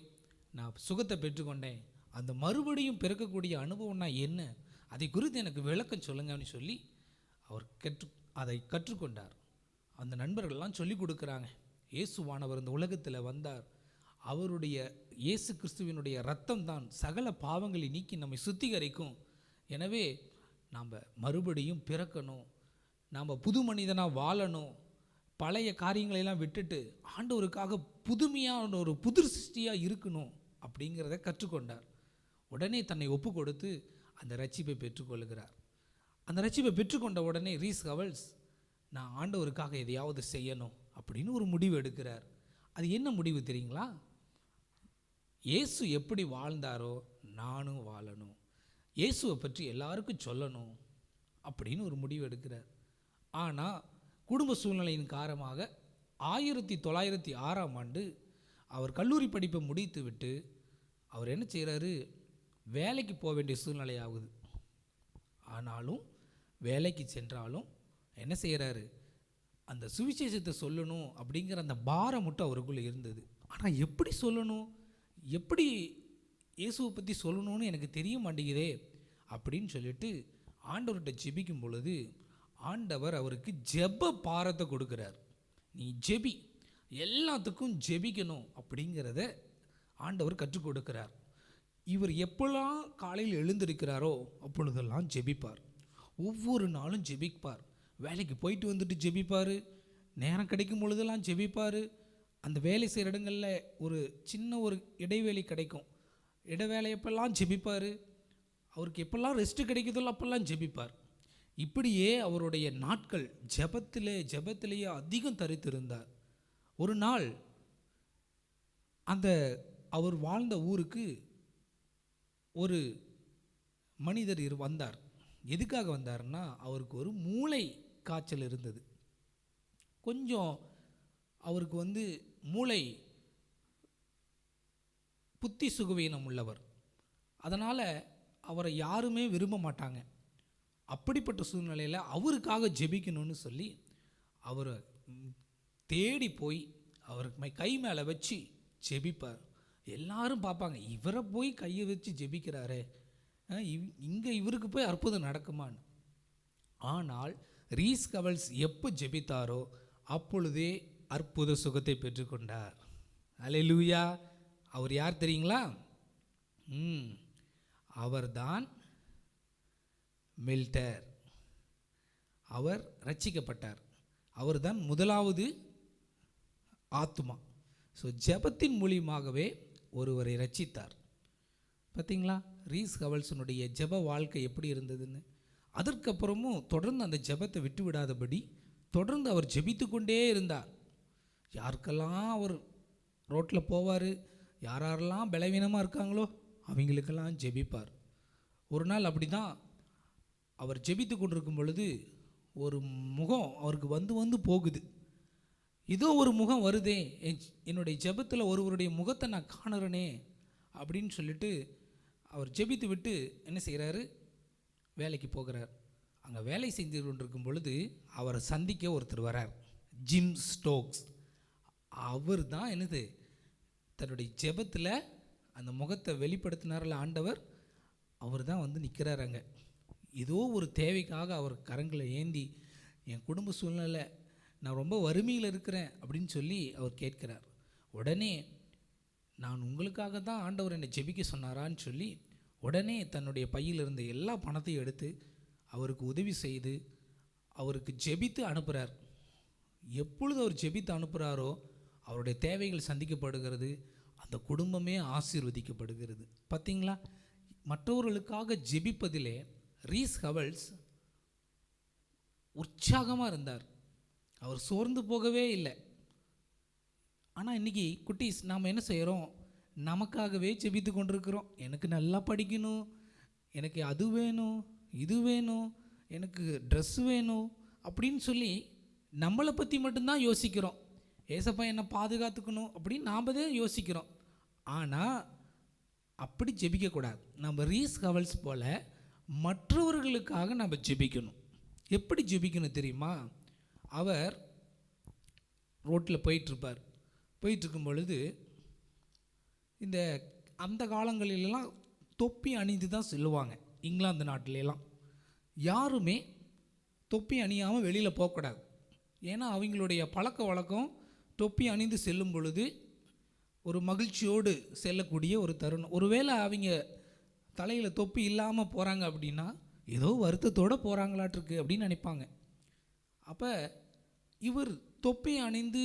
நான் சுகத்தை பெற்றுக்கொண்டேன், அந்த மறுபடியும் பிறக்கக்கூடிய அனுபவம்னா என்ன, அதை குறித்து எனக்கு விளக்கம் சொல்லுங்கன்னு சொல்லி அவர் அதை கற்றுக்கொண்டார். அந்த நண்பர்கள்லாம் சொல்லி கொடுக்குறாங்க, இயேசுவானவர் இந்த உலகத்தில் வந்தார், அவருடைய இயேசு கிறிஸ்துவினுடைய இரத்தம் தான் சகல பாவங்களை நீக்கி நம்மை சுத்திகரிக்கும், எனவே நாம் மறுபடியும் பிறக்கணும், நாம் புது மனிதனாக வாழணும், பழைய காரியங்களெல்லாம் விட்டுட்டு ஆண்டவருக்காக புதுமையான ஒரு புது சிருஷ்டியாக இருக்கணும் அப்படிங்கிறத கற்றுக்கொண்டார். உடனே தன்னை ஒப்பு கொடுத்து அந்த ரட்சிப்பை பெற்றுக்கொள்கிறார். அந்த ரட்சிப்பை பெற்றுக்கொண்ட உடனே ரீஸ் ஹவல்ஸ் நான் ஆண்டவருக்காக எதையாவது செய்யணும் அப்படின்னு ஒரு முடிவு எடுக்கிறார். அது என்ன முடிவு தெரியுங்களா? இயேசு எப்படி வாழ்ந்தாரோ நானும் வாழணும், இயேசுவை பற்றி எல்லாருக்கும் சொல்லணும் அப்படின்னு ஒரு முடிவு எடுக்கிறார். ஆனால் குடும்ப சூழ்நிலையின் காரணமாக 1906ஆம் ஆண்டு அவர் கல்லூரி படிப்பை முடித்து விட்டு அவர் என்ன செய்கிறாரு, வேலைக்கு போக வேண்டிய சூழ்நிலை ஆகுது. ஆனாலும் வேலைக்கு சென்றாலும் என்ன செய்கிறாரு, அந்த சுவிசேஷத்தை சொல்லணும் அப்படிங்கிற அந்த பாரம் மட்டும் அவருக்குள்ளே இருந்தது. ஆனால் எப்படி சொல்லணும், எப்படி இயேசுவை பற்றி சொல்லணும்னு எனக்கு தெரிய மாட்டேங்குதே அப்படின்னு சொல்லிட்டு ஆண்டவர்கிட்ட ஜெபிக்கும் பொழுது ஆண்டவர் அவருக்கு ஜெப பாரத்தை கொடுக்குறார். நீ ஜெபி, எல்லாத்துக்கும் ஜெபிக்கணும் அப்படிங்கிறத ஆண்டவர் கற்றுக் கொடுக்கிறார். இவர் எப்போல்லாம் காலையில் எழுந்திருக்கிறாரோ அப்பொழுதெல்லாம் ஜெபிப்பார், ஒவ்வொரு நாளும் ஜெபிப்பார், வேலைக்கு போயிட்டு வந்துட்டு ஜெபிப்பார், நேரம் கிடைக்கும் பொழுதெல்லாம் ஜெபிப்பார். அந்த வேலை செய்கிற இடங்களில் ஒரு சின்ன ஒரு இடைவேளை கிடைக்கும், இடைவேளை எப்பெல்லாம் ஜெபிப்பார், அவருக்கு எப்பெல்லாம் ரெஸ்ட்டு கிடைக்குதோ அப்பெல்லாம் ஜெபிப்பார். இப்படியே அவருடைய நாட்கள் ஜெபத்திலேயே அதிகம் தரித்திருந்தார். ஒரு நாள் அந்த அவர் வாழ்ந்த ஊருக்கு ஒரு மனிதர் வந்தார். எதுக்காக வந்தார்னா அவருக்கு ஒரு மூளை காய்ச்சல் இருந்தது. கொஞ்சம் அவருக்கு மூளை புத்தி சுகவீனம் உள்ளவர், அதனால் அவரை யாருமே விரும்ப மாட்டாங்க. அப்படிப்பட்ட சூழ்நிலையில் அவருக்காக ஜெபிக்கணும்னு சொல்லி அவரை தேடி போய் அவருக்கு கை மேலே வச்சு ஜெபிப்பார். எல்லாரும் பார்ப்பாங்க, இவரை போய் கையை வச்சு ஜெபிக்கிறாரே, இங்கே இவருக்கு போய் அற்புதம் நடக்குமான்னு. ஆனால் ரீஸ் ஹவல்ஸ் எப்போ ஜெபித்தாரோ அப்பொழுதே அற்புத சுகத்தை பெற்றுக்கொண்டார். அல்லேலூயா. அவர் யார் தெரியுங்களா? அவர்தான் மில்டர். அவர் ரட்சிக்கப்பட்டார், அவர்தான் முதலாவது ஆத்துமா. ஸோ ஜெபத்தின் மூலியமாகவே ஒருவரை ரட்சித்தார். பார்த்தீங்களா ரீஸ் ஹவல்ஸனுடைய ஜெப வாழ்க்கை எப்படி இருந்ததுன்னு. அதற்கப்புறமும் தொடர்ந்து அந்த ஜெபத்தை விட்டு விடாதபடி தொடர்ந்து அவர் ஜெபித்து கொண்டே இருந்தார். யாருக்கெல்லாம் அவர் ரோட்டில் போவார், யாரெல்லாம் பலவீனமாக இருக்காங்களோ அவங்களுக்கெல்லாம் ஜெபிப்பார். ஒரு நாள் அப்படி தான் அவர் ஜெபித்து கொண்டிருக்கும் பொழுது ஒரு முகம் அவருக்கு வந்து போகுது. ஏதோ ஒரு முகம் வருதே, என்னுடைய ஜெபத்தில் ஒருவருடைய முகத்தை நான் காணுறேனே அப்படின்னு சொல்லிட்டு அவர் ஜெபித்து விட்டு என்ன செய்கிறாரு, வேலைக்கு போகிறார். அங்கே வேலை செஞ்சு கொண்டிருக்கும் பொழுது அவரை சந்திக்க ஒருத்தர் வரார், ஜிம் ஸ்டோக்ஸ். அவர் தான் என்னது தன்னுடைய ஜெபத்தில் அந்த முகத்தை வெளிப்படுத்தினார்ல ஆண்டவர், அவர் தான் நிற்கிறார் அங்கே. ஏதோ ஒரு தேவைக்காக அவர் கரங்களை ஏந்தி, என் குடும்ப சூழ்நிலை, நான் ரொம்ப வறுமையில் இருக்கிறேன் அப்படின்னு சொல்லி அவர் கேட்கிறார். உடனே நான் உங்களுக்காக தான் ஆண்டவர் என்னை ஜெபிக்க சொன்னாரான்னு சொல்லி உடனே தன்னுடைய பையில் இருந்த எல்லா பணத்தையும் எடுத்து அவருக்கு உதவி செய்து அவருக்கு ஜெபித்து அனுப்புகிறார். எப்பொழுது அவர் ஜெபித்து அனுப்புகிறாரோ அவருடைய தேவைகள் சந்திக்கப்படுகிறது, அந்த குடும்பமே ஆசீர்வதிக்கப்படுகிறது. பார்த்தீங்களா, மற்றவர்களுக்காக ஜெபிப்பதிலே ரீஸ் ஹவல்ஸ் உற்சாகமாக இருந்தார். அவர் சோர்ந்து போகவே இல்லை. ஆனால் இன்றைக்கி குட்டீஸ் நாம் என்ன செய்கிறோம்? நமக்காகவே ஜெபித்து கொண்டிருக்கிறோம். எனக்கு நல்லா படிக்கணும், எனக்கு அது வேணும், இது வேணும், எனக்கு ட்ரெஸ் வேணும் அப்படின்னு சொல்லி நம்மளை பற்றி மட்டும்தான் யோசிக்கிறோம். ஏசப்பா என்னை பாதுகாத்துக்கணும் அப்படின்னு நாம் தான் யோசிக்கிறோம். ஆனால் அப்படி ஜெபிக்கக்கூடாது. நம்ம ரீஸ் ஹவல்ஸ் போல் மற்றவர்களுக்காக நம்ம ஜெபிக்கணும். எப்படி ஜெபிக்கணும் தெரியுமா? அவர் ரோட்டில் போயிட்டுருப்பார். போயிட்டுருக்கும் பொழுது இந்த அந்த காலங்களிலெல்லாம் தொப்பி அணிந்து தான் செல்லுவாங்க. இங்கிலாந்து நாட்டிலெல்லாம் யாருமே தொப்பி அணியாமல் வெளியில் போகக்கூடாது. ஏன்னா அவங்களுடைய பழக்க வழக்கம் தொப்பி அணிந்து செல்லும் பொழுது ஒரு மகிழ்ச்சியோடு செல்லக்கூடிய ஒரு தருணம். ஒருவேளை அவங்க தலையில் தொப்பி இல்லாமல் போகிறாங்க அப்படின்னா ஏதோ வருத்தத்தோடு போகிறாங்களாட்டிருக்கு அப்படின்னு நினைப்பாங்க. அப்போ இவர் தொப்பி அணிந்து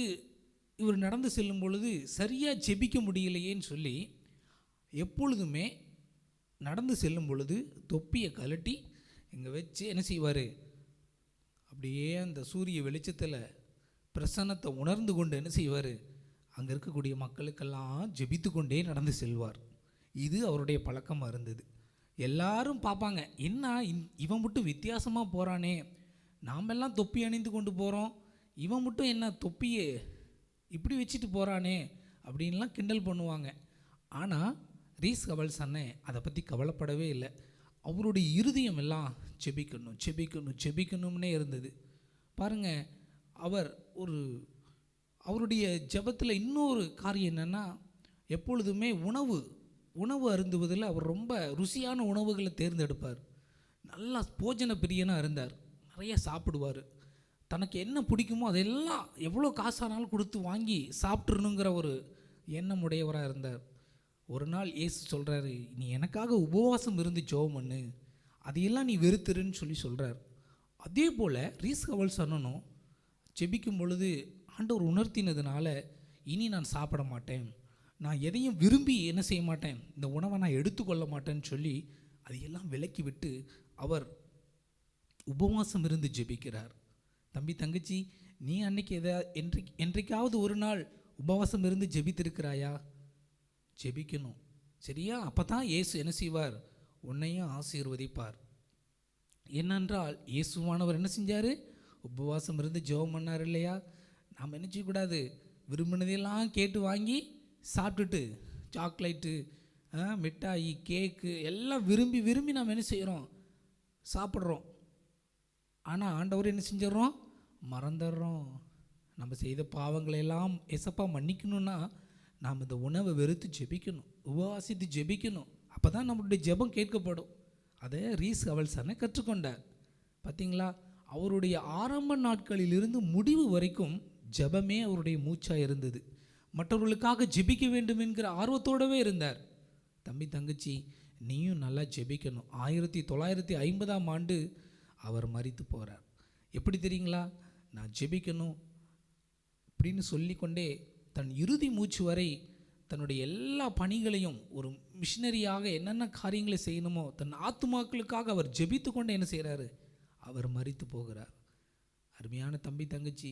இவர் நடந்து செல்லும் பொழுது சரியாக ஜெபிக்க முடியலையேன்னு சொல்லி எப்பொழுதுமே நடந்து செல்லும் பொழுது தொப்பியை கழட்டி இங்கே வச்சு என்ன செய்வார்? அப்படியே அந்த சூரிய வெளிச்சத்தில் பிரசன்னத்தை உணர்ந்து கொண்டு என்ன செய்வார்? அங்கே இருக்கக்கூடிய மக்களுக்கெல்லாம் ஜெபித்து கொண்டே நடந்து செல்வார். இது அவருடைய பழக்கமாக இருந்தது. எல்லாரும் பார்ப்பாங்க, என்ன இவன் மட்டும் வித்தியாசமாக போகிறானே, நாமெல்லாம் தொப்பி அணிந்து கொண்டு போகிறோம், இவன் மட்டும் என்ன தொப்பியே இப்படி வச்சுட்டு போகிறானே அப்படின்லாம் கிண்டல் பண்ணுவாங்க. ஆனால் ரீஸ் ஹவல்ஸ் அண்ணன் அதை பற்றி கவலைப்படவே இல்லை. அவருடைய இருதயம் எல்லாம் ஜெபிக்கணும் ஜெபிக்கணும் ஜெபிக்கணும்னே இருந்தது. பாருங்கள், அவருடைய ஜெபத்தில் இன்னொரு காரியம் என்னென்னா, எப்பொழுதுமே உணவு அருந்துவதில் அவர் ரொம்ப ருசியான உணவுகளை தேர்ந்தெடுப்பார். நல்லா போஜன பிரியனாக இருந்தார். நிறைய சாப்பிடுவார். தனக்கு என்ன பிடிக்குமோ அதெல்லாம் எவ்வளோ காசானாலும் கொடுத்து வாங்கி சாப்பிட்றணுங்கிற ஒரு எண்ணம் உடையவராக இருந்தார். ஒரு நாள் இயேசு சொல்கிறாரு, நீ எனக்காக உபவாசம் இருந்து ஜெபம் பண்ணு, அதையெல்லாம் நீ வெறுத்துருன்னு சொல்கிறார். அதே போல் ரீஸ் ஹவல்ஸ் அண்ணனும் ஜெபிக்கும் பொழுது ஆண்டவர் உணர்த்தினதுனால, இனி நான் சாப்பிட மாட்டேன், நான் எதையும் விரும்பி என்ன செய்ய மாட்டேன், இந்த உணவை நான் எடுத்துக்கொள்ள மாட்டேன்னு சொல்லி அதையெல்லாம் விலக்கி விட்டு அவர் உபவாசம் இருந்து ஜெபிக்கிறார். தம்பி தங்கச்சி, நீ அன்னைக்கு என்றைக்காவது ஒரு நாள் உபவாசம் இருந்து ஜெபித்திருக்கிறாயா? ஜெபிக்கணும், சரியா? அப்போ தான் இயேசு என்ன செய்வார்? உன்னையும் ஆசீர்வதிப்பார். ஏனென்றால் இயேசுவானவர் என்ன செஞ்சார்? உபவாசம் இருந்து ஜெபம் பண்ணார் இல்லையா? நாம் என்ன செய்யக்கூடாது? விரும்பினதையெல்லாம் கேட்டு வாங்கி சாப்பிட்டுட்டு சாக்லேட்டு, மிட்டாயி, கேக்கு எல்லாம் விரும்பி விரும்பி நாம் என்ன செய்கிறோம்? சாப்பிட்றோம். ஆனால் ஆண்டவர் என்ன செஞ்சிடறோம்? மறந்துடுறோம். நம்ம செய்த பாவங்களையெல்லாம் ஏசப்பா மன்னிக்கணும்னா நாம் இந்த உணவை வெறுத்து ஜெபிக்கணும், உபவாசித்து ஜெபிக்கணும். அப்போ தான் நம்மளுடைய ஜெபம் கேட்கப்படும். அதை ரீஸ் ஹவல்ஸ் அண்ணன் கற்றுக்கொண்டார். பார்த்தீங்களா, அவருடைய ஆரம்ப நாட்களிலிருந்து முடிவு வரைக்கும் ஜெபமே அவருடைய மூச்சாக இருந்தது. மற்றவர்களுக்காக ஜெபிக்க வேண்டும் என்கிற ஆர்வத்தோடவே இருந்தார். தம்பி தங்கச்சி, நீயும் நல்லா ஜெபிக்கணும். 1950ஆம் ஆண்டு அவர் மரித்து போகிறார். எப்படி தெரியுங்களா? நான் ஜெபிக்கணும் அப்படின்னு சொல்லிக்கொண்டே தன் இறுதி மூச்சு வரை தன்னுடைய எல்லா பணிகளையும் ஒரு மிஷினரியாக என்னென்ன காரியங்களை செய்யணுமோ தன் ஆத்துமாக்களுக்காக அவர் ஜெபித்து கொண்டு என்ன செய்கிறாரு? அவர் மரித்து போகிறார். அருமையான தம்பி தங்கச்சி,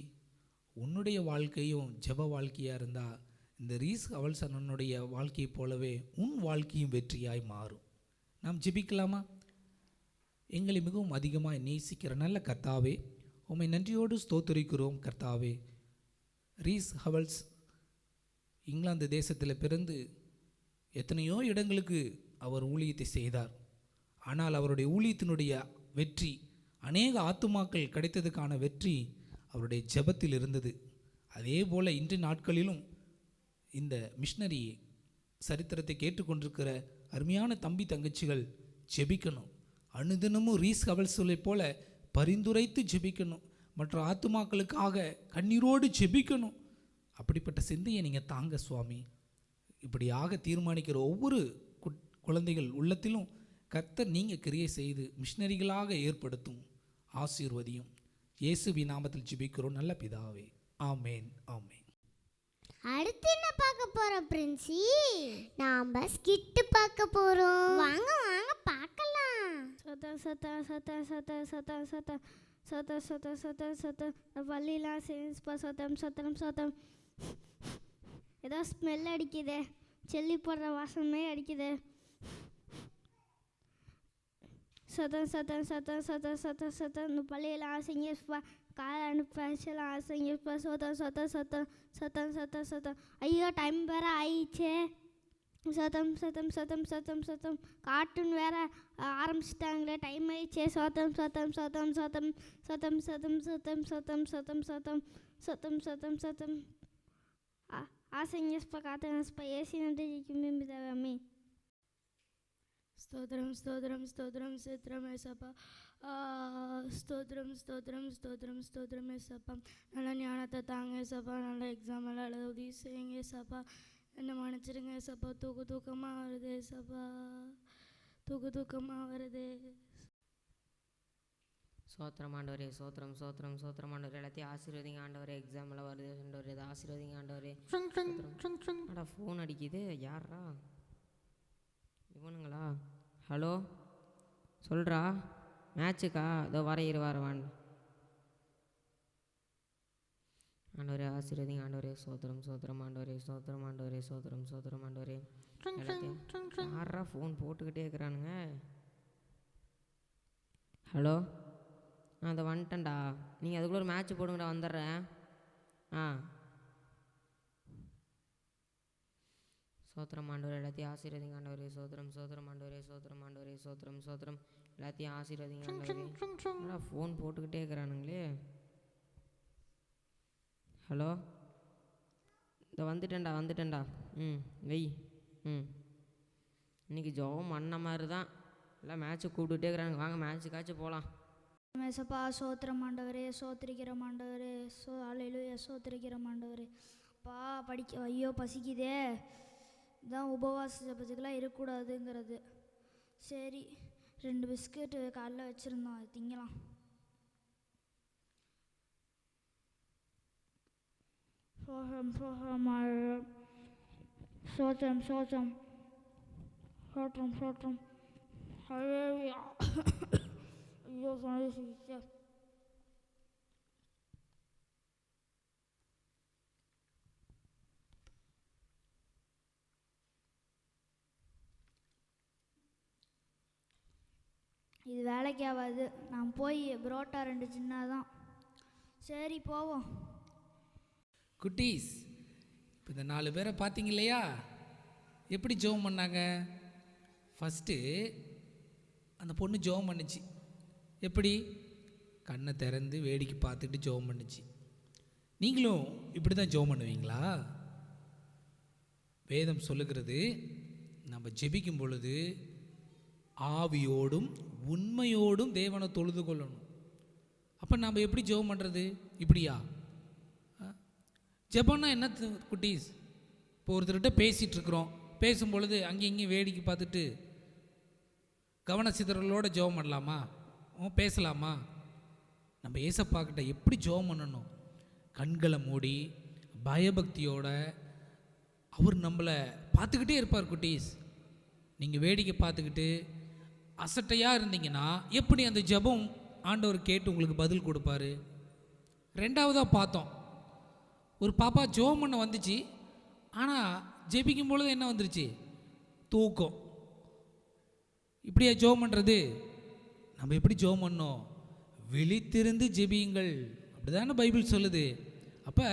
உன்னுடைய வாழ்க்கையும் ஜெப வாழ்க்கையாக இருந்தால் இந்த ரீஸ் ஹவல்ஸ் அண்ணனுடைய வாழ்க்கையை போலவே உன் வாழ்க்கையும் வெற்றியாய் மாறும். நாம் ஜெபிக்கலாமா? எங்களை மிகவும் அதிகமாக நேசிக்கிற நல்ல கர்த்தாவே, உம்மை நன்றியோடு ஸ்தோத்திரிக்கிறோம். கர்த்தாவே, ரீஸ் ஹவல்ஸ் இங்கிலாந்து தேசத்தில் பிறந்து எத்தனையோ இடங்களுக்கு அவர் ஊழியத்தை செய்தார். ஆனால் அவருடைய ஊழியத்தினுடைய வெற்றி, அநேக ஆத்துமாக்கள் கிடைத்ததுக்கான வெற்றி அவருடைய ஜெபத்தில் இருந்தது. அதே போல் இன்று நாட்களிலும் இந்த மிஷினரி சரித்திரத்தை கேட்டுக்கொண்டிருக்கிற அருமையான தம்பி தங்கச்சிகள் ஜெபிக்கணும். அனுதினமும் ரீஸ் கவல் சொல்லை போல பரிந்துரைத்து ஜெபிக்கணும், மற்ற ஆத்துமாக்களுக்காக கண்ணீரோடு ஜெபிக்கணும். அப்படிப்பட்ட சிந்தையை நீங்கள் தாங்க சுவாமி. இப்படியாக தீர்மானிக்கிற ஒவ்வொரு குழந்தைகள் உள்ளத்திலும் கர்த்தர் நீங்கள் கிரியை செய்து மிஷினரிகளாக ஏற்படுத்தும், ஆசீர்வதியும். இயேசுவின் நாமத்தில் ஜெபிக்கிறோம் நல்ல பிதாவே, ஆமேன் ஆமேன். அடுத்து என்ன பார்க்க போறோம் பிரின்சி? நாம ஸ்கிட் பார்க்க போறோம். வாங்க வாங்க பார்க்கலாம். சத்த சத்த சத்த சத்த சத்த சத்த சத்த சத்த சத்த சத்த வள்ளிலாம் சேமிப்பா சத்தம் சத்தம் சத்தம். ஏதோ ஸ்மெல் அடிக்குது, செல்லி போடுற வாசமே அடிக்குது. சத்தம் சத்தம் சத்தம் சத்தம் சத்தம் சத்தம். இந்த பள்ளியெல்லாம் ஆசைங்கப்பா, காலை அனுப்பலாம் ஆசைங்கப்பா. சத்தம் சத்தம் சத்தம் சத்தம் சத்தம் சத்தம். ஐயோ டைம் வேற ஆயிடுச்சே. சத்தம் சத்தம் சத்தம் சத்தம் சத்தம். கார்ட்டூன் வேற ஆரம்பிச்சிட்டாங்களே, டைம் ஆயிடுச்சே. சத்தம் சத்தம் சத்தம் சத்தம் சத்தம் சத்தம் சத்தம் சத்தம் சத்தம் சத்தம் சத்தம் சத்தம் சத்தம். ஆசைங்கப்பா காத்தங்கப்பா ஏசி நன்றி மிம்பிதாவே. ஸ்தோத்திரம் ஸ்தோத்திரம் ஸ்தோத்திரம் ஸ்தோத்திரம் ஏசப்பா. ஸ்தோத்திரம் ஸ்தோத்திரம் ஸ்தோத்திரம் ஸ்தோத்திரம் ஏசப்பா. நல்ல ஞானத்தை தாங்க ஏசப்பா, நல்ல எக்ஸாம் எல்லாம் எழுத உதவி செய்யுங்க ஏசப்பா. என்ன மன்னிச்சிருங்க ஏசப்பா. தூக்கமாக வருது ஏசப்பா, தூக்கமாக வருது. சோத்திரம் ஆண்டவரே, சோத்திரம் சோத்திரம் சோத்திரம் ஆண்டவரே. எல்லாத்தையும் ஆசீர்வதிங்க ஆண்டவரே. எக்ஸாம் எல்லாம் வருது ஆண்டவரே, இதை ஆசீர்வதிங்க ஆண்டவரே. அடா ஃபோன் அடிக்குது, யாரா இவனுங்களா? ஹலோ சொல்கிறா, மேட்சுக்கா? இதோ வரவான் ஆண்டவரே. ஆசீர்வதிங்க ஆண்டவரே. சோத்திரம் சோத்திரம் ஆண்டவரே, சோத்திரம் ஆண்டவரே, சோத்திரம் சோத்திரம் ஆண்டவரே. எல்லாத்தையும் யாரா ஃபோன் போட்டுக்கிட்டே இருக்கிறானுங்க? ஹலோ அதை வந்துட்டேன்டா, நீங்கள் அதுக்குள்ளே ஒரு மேட்ச் போடுங்கடா, வந்துடுறேன். சோத்திரம் ஆண்டவரே. எல்லாத்தையும் ஆசீர்வதிங்க ஆண்டவரே. சோத்திரம் சோத்திரம் ஆண்டவரே, சோத்திரம் ஆண்டவரே, சோத்திரம் சோத்திரம். எல்லாத்தையும் ஆசீர்வதிங்க ஆண்டவரே. ஃபோன் போட்டுக்கிட்டே இருக்கிறானுங்களே. ஹலோ இந்த வந்துட்டேன்டா. வெய். இன்னைக்கு ஜோம் அண்ண மாதிரி தான், எல்லாம் மேட்ச்சு கூப்பிட்டுட்டே இருக்கிறானுங்க. வாங்க மேட்ச்சுக்காச்சும் போகலாம். மேசப்பா சோத்திரம் ஆண்டவரே, சோத்திரிக்கிற ஆண்டவரே. அல்லேலூயா சோத்திரிக்கிற ஆண்டவரே. அப்பா படிக்க ஐயோ பசிக்குதே. இதான் உபவாச ஜபத்துக்கெல்லாம் இருக்கக்கூடாதுங்கிறது. சரி 2 பிஸ்கெட்டு காலைல வச்சுருந்தோம், அது திங்கலாம். சோத்திரம் சோத்திரம் சோத்திரம் சோத்திரம் சோத்திரம். ஐயோ சந்தோஷிச்சே. இது வேலைக்கு ஆகாது, நான் போய் புரோட்டா 2 சின்னதான். சரி போவோம். குட்டீஸ், இப்போ இந்த 4 பேரை பார்த்தீங்க இல்லையா? எப்படி ஜெபம் பண்ணாங்க? ஃபஸ்ட்டு அந்த பொண்ணு ஜெபம் பண்ணுச்சு. எப்படி? கண்ணை திறந்து வேடிக்கை பார்த்துட்டு ஜெபம் பண்ணுச்சு. நீங்களும் இப்படி தான் ஜெபம் பண்ணுவீங்களா? வேதம் சொல்லுகிறது, நம்ம ஜெபிக்கும் பொழுது ஆவியோடும் உண்மையோடும் தேவனை தொழுது கொள்ளணும். அப்போ நம்ம எப்படி ஜெபம் பண்ணுறது? இப்படியா? ஜெபம்னா என்ன குட்டீஸ்? இப்போ ஒருத்தர்கிட்ட பேசிகிட்ருக்குறோம், பேசும்பொழுது அங்கேயும் இங்கேயும் வேடிக்கை பார்த்துட்டு கவன சிதறலோடு ஜெபம் பண்ணலாமா? பேசலாமா? நம்ம ஏசப்பாக்கிட்ட எப்படி ஜெபம் பண்ணணும்? கண்களை மூடி பயபக்தியோட அவர் நம்மளை பார்த்துக்கிட்டே இருப்பார். குட்டீஸ், நீங்கள் வேடிக்கை பார்த்துக்கிட்டு அசட்டையாக இருந்தீங்கன்னா எப்படி அந்த ஜெபம் ஆண்டவர் கேட்டு உங்களுக்கு பதில் கொடுப்பாரு? 2வதாக பார்த்தோம், ஒரு பாப்பா ஜெபம் பண்ண வந்துச்சு, ஆனால் ஜெபிக்கும் பொழுது என்ன வந்துருச்சு? தூக்கம். இப்படியா ஜெபம் பண்ணுறது? நம்ம எப்படி ஜெபம் பண்ணோம்? விழித்திருந்து ஜெபியுங்கள், அப்படிதானே பைபிள் சொல்லுது. அப்போ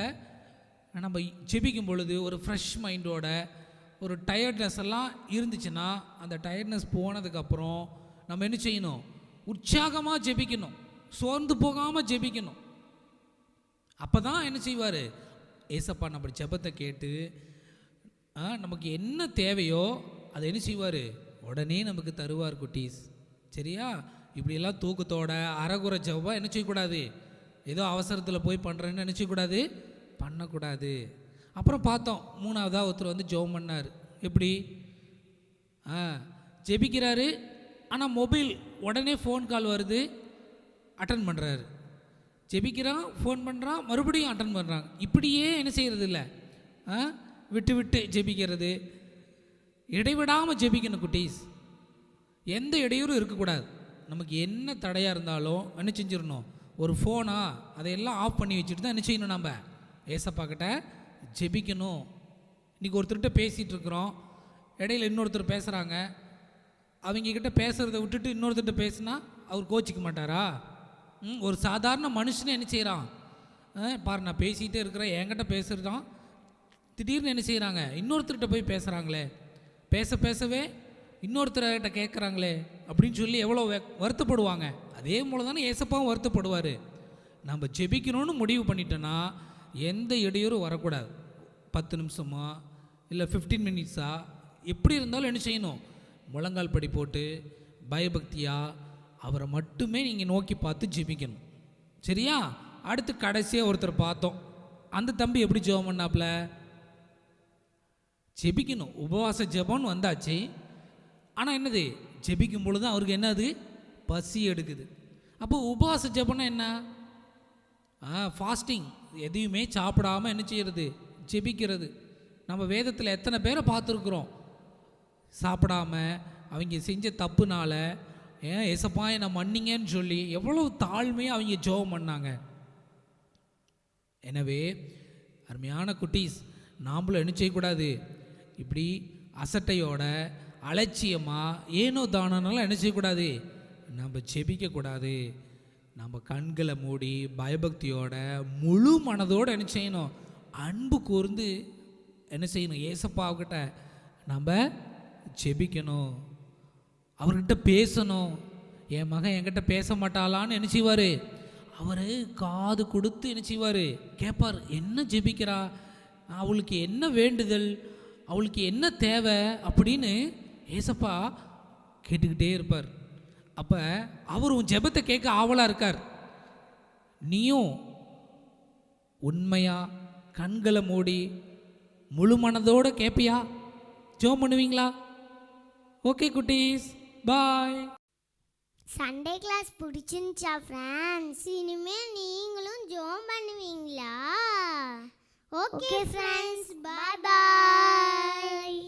நம்ம ஜெபிக்கும் பொழுது ஒரு ஃப்ரெஷ் மைண்டோட, ஒரு டயர்ட்னஸ் எல்லாம் இருந்துச்சுன்னா அந்த டயர்ட்னஸ் போனதுக்கப்புறம் நம்ம என்ன செய்யணும்? உற்சாகமாக ஜெபிக்கணும், சோர்ந்து போகாமல் ஜெபிக்கணும். அப்போ தான் என்ன செய்வார்? ஏசப்பா நம்ம ஜெபத்தை கேட்டு நமக்கு என்ன தேவையோ அதை என்ன செய்வார்? உடனே நமக்கு தருவார். குட்டீஸ், சரியா? இப்படியெல்லாம் தூக்கத்தோட அறகுறை ஜெபம் என்ன செய்யக்கூடாது, ஏதோ அவசரத்தில் போய் பண்ணுறேன்னு என்ன செய்யக்கூடாது, பண்ணக்கூடாது. அப்புறம் பார்த்தோம், மூணாவதாக ஒருத்தர் வந்து ஜெபம் பண்ணார். எப்படி ஜெபிக்கிறாரு, ஆனால் மொபைல் உடனே ஃபோன் கால் வருது, அட்டன் பண்ணுறாரு. ஜெபிக்கிறான், ஃபோன் பண்ணுறான், மறுபடியும் அட்டன் பண்ணுறாங்க. இப்படியே என்ன செய்கிறது இல்லை, விட்டு விட்டு ஜெபிக்கிறது. இடைவிடாமல் ஜெபிக்கணும் குட்டீஸ். எந்த இடையூறும் இருக்கக்கூடாது. நமக்கு என்ன தடையாக இருந்தாலும் என்ன செஞ்சிடணும், ஒரு ஃபோனா அதையெல்லாம் ஆஃப் பண்ணி வச்சுட்டு தான் என்ன செய்யணும், நம்ம ஏசப்பாக்கிட்ட ஜெபிக்கணும். இன்றைக்கி ஒருத்தர்கிட்ட பேசிகிட்டு இருக்கிறோம், இடையில இன்னொருத்தர் பேசுகிறாங்க, அவங்கக்கிட்ட பேசுகிறத விட்டுட்டு இன்னொருத்தர்கிட்ட பேசுனா அவர் கோச்சிக்க மாட்டாரா? ஒரு சாதாரண மனுஷனை என்ன செய்கிறான், பாரு நான் பேசிகிட்டே இருக்கிறேன், என்கிட்ட பேசுகிறதான் திடீர்னு என்ன செய்கிறாங்க, இன்னொருத்தர்கிட்ட போய் பேசுகிறாங்களே, பேசவே இன்னொருத்தர்கிட்ட கேட்குறாங்களே அப்படின்னு சொல்லி எவ்வளோ வருத்தப்படுவாங்க. அதே போல தானே ஏசப்பாவும் வருத்தப்படுவார். நம்ம ஜெபிக்கணும்னு முடிவு பண்ணிட்டோன்னா எந்த இடையூறும் வரக்கூடாது. 10 நிமிஷமா இல்லை 15 மினிட்ஸா எப்படி இருந்தாலும் என்ன செய்யணும், முழங்கால் படி போட்டு பயபக்தியாக அவரை மட்டுமே நீங்கள் நோக்கி பார்த்து ஜெபிக்கணும். சரியா? அடுத்து கடைசியாக ஒருத்தர் பார்த்தோம், அந்த தம்பி எப்படி ஜெபம் பண்ணாப்புல, ஜெபிக்கணும், உபவாச ஜெபம்னு வந்தாச்சு. ஆனால் என்னது, ஜெபிக்கும் பொழுது அவருக்கு என்னது, பசி எடுக்குது. அப்போ உபவாச ஜெபம்னா என்ன, ஃபாஸ்டிங், எதையுமே சாப்பிடாமல் என்ன செய்கிறது, ஜெபிக்கிறது. நம்ம வேதத்தில் எத்தனை பேரை பார்த்துருக்குறோம், சாப்பிடாம அவங்க செஞ்ச தப்புனால ஏசப்பா என்னை மன்னிங்கன்னு சொல்லி எவ்வளோ தாழ்மையாக அவங்க ஜெபம் பண்ணாங்க. எனவே அருமையான குட்டீஸ், நாம்ளும் என்ன செய்யக்கூடாது, இப்படி அசட்டையோட அலட்சியமாக ஏனோ தானோனாலும் என்ன செய்யக்கூடாது, நம்ம ஜெபிக்கக்கூடாது. நம்ம கண்களை மூடி பயபக்தியோட முழு மனதோடு என்ன செய்யணும், அன்பு கூர்ந்து என்ன செய்யணும், ஏசப்பாவுக்கிட்ட நம்ம ஜெபிக்கணும், அவர்கிட்ட பேசணும். என் மகன் என்கிட்ட பேச மாட்டாளான்னு என்ன செய்வார், அவர் காது கொடுத்து என்ன செய்வார், கேட்பார், என்ன ஜெபிக்கிறா, அவளுக்கு என்ன வேண்டுதல், அவளுக்கு என்ன தேவை அப்படின்னு ஏசப்பா கேட்டுக்கிட்டே இருப்பார். அப்போ அவர் உன் ஜெபத்தை கேட்க ஆவலாக இருக்கார். நீயும் உண்மையாக கண்களை மூடி முழு மனதோடு கேட்பியா, ஜெபம் பண்ணுவீங்களா? ஓகே குட்டீஸ், பாய். சண்டே கிளாஸ் பிடிச்சிருந்துச்சா ஃப்ரெண்ட்ஸ்? இனிமேல் நீங்களும் ஜெபம் பண்ணுவீங்களா? ஓகே ஃப்ரெண்ட்ஸ், பாய் பாய்.